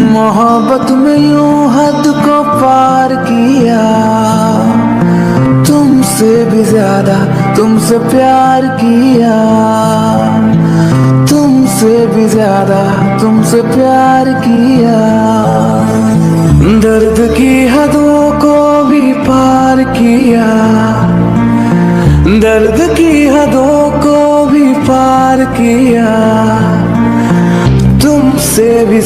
मोहब्बत में यूं हद को पार किया, तुमसे भी ज्यादा तुमसे प्यार किया, तुमसे भी ज्यादा तुमसे प्यार किया। दर्द की हदों को भी पार किया, दर्द की हदों को भी पार किया, तुमसे भी